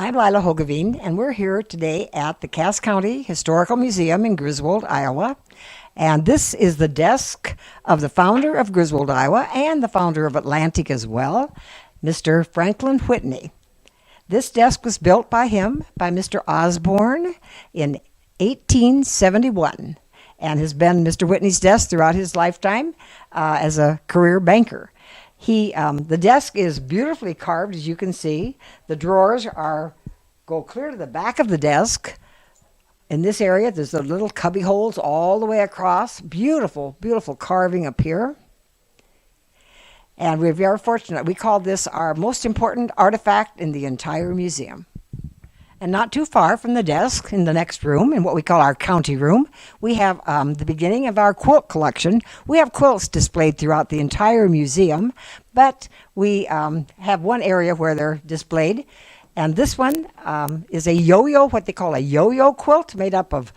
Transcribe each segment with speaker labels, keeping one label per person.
Speaker 1: I'm Lila Hogeveen, and we're here today at the Cass County Historical Museum in Griswold, Iowa. And this is the desk of the founder of Griswold, Iowa, and the founder of Atlantic as well, Mr. Franklin Whitney. This desk was built by him, by Mr. Osborne, in 1871, and has been Mr. Whitney's desk throughout his lifetime as a career banker. The desk is beautifully carved, as you can see. The drawers go clear to the back of the desk. In this area, there's the little cubby holes all the way across. Beautiful, beautiful carving up here. And we're very fortunate. We call this our most important artifact in the entire museum. And not too far from the desk, in the next room, in what we call our county room, we have the beginning of our quilt collection. We have quilts displayed throughout the entire museum, but we have one area where they're displayed. And this one is a yo-yo, what they call a yo-yo quilt, made up of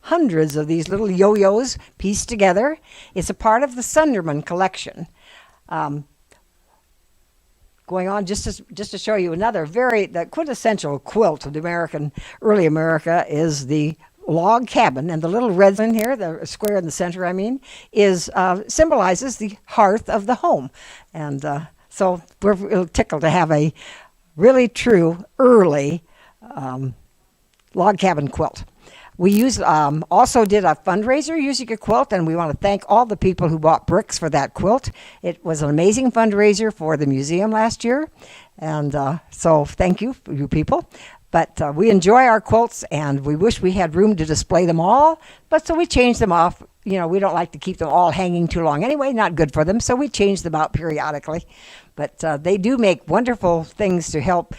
Speaker 1: hundreds of these little yo-yos pieced together. It's a part of the Sunderman collection. Going on, just to show you another the quintessential quilt of the early America is the log cabin, and the little red one here, the square in the center, symbolizes the hearth of the home. And so we're tickled to have a really true early log cabin quilt. We also did a fundraiser using a quilt, and we want to thank all the people who bought bricks for that quilt. It was an amazing fundraiser for the museum last year, and so thank you, you people. But we enjoy our quilts, and we wish we had room to display them all, but so we changed them off. You know, we don't like to keep them all hanging too long anyway, not good for them, so we change them out periodically. But they do make wonderful things to help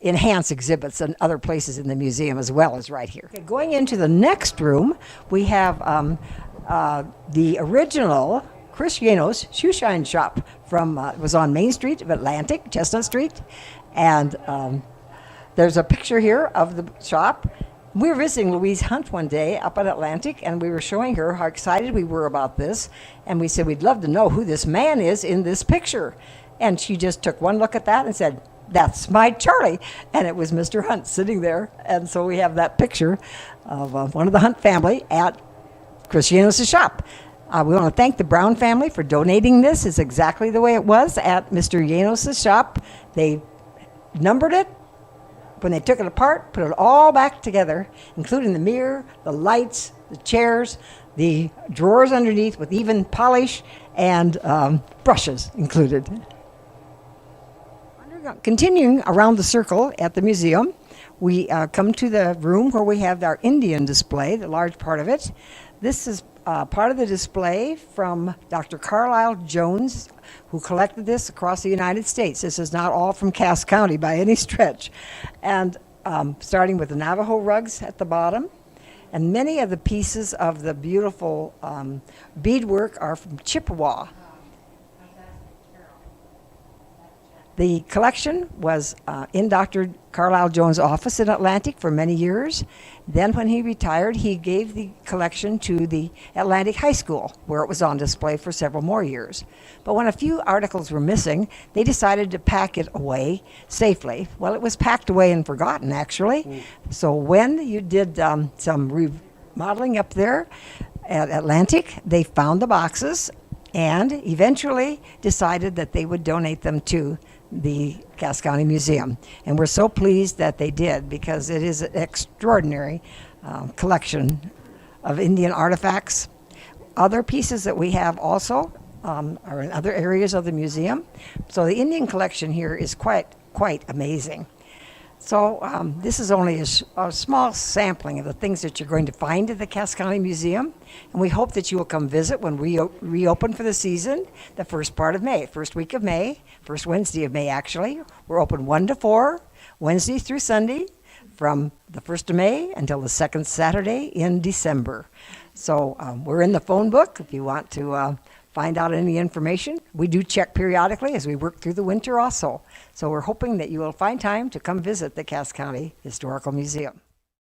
Speaker 1: enhance exhibits and other places in the museum as well as right here. Okay, going into the next room, we have the original Chris Yanos shoe shine shop from it was on Main Street of Atlantic, Chestnut Street, and there's a picture here of the shop. We were visiting Louise Hunt one day up at Atlantic, and we were showing her how excited we were about this, and we said we'd love to know who this man is in this picture, and she just took one look at that and said, "That's my Charlie," and it was Mr. Hunt sitting there. And so we have that picture of one of the Hunt family at Chris Yanos' shop. We want to thank the Brown family for donating this. It's exactly the way it was at Mr. Yanos' shop. They numbered it. When they took it apart, put it all back together, including the mirror, the lights, the chairs, the drawers underneath with even polish and brushes included. Continuing around the circle at the museum, we come to the room where we have our Indian display, the large part of it. This is part of the display from Dr. Carlisle Jones, who collected this across the United States. This is not all from Cass County by any stretch. And starting with the Navajo rugs at the bottom, and many of the pieces of the beautiful beadwork are from Chippewa. The collection was in Dr. Carlisle Jones' office in Atlantic for many years. Then when he retired, he gave the collection to the Atlantic High School, where it was on display for several more years. But when a few articles were missing, they decided to pack it away safely. Well, it was packed away and forgotten, actually. So when you did some remodeling up there at Atlantic, they found the boxes and eventually decided that they would donate them to the Cass County Museum. And we're so pleased that they did, because it is an extraordinary collection of Indian artifacts. Other pieces that we have also are in other areas of the museum. So the Indian collection here is quite amazing. So this is only a small sampling of the things that you're going to find at the Cass County Museum, and we hope that you will come visit when we reopen for the season, the first week of May, first Wednesday of May actually. We're open 1 to 4, Wednesday through Sunday, from the 1st of May until the 2nd Saturday in December. So we're in the phone book if you want to find out any information. We do check periodically as we work through the winter also. So we're hoping that you will find time to come visit the Cass County Historical Museum.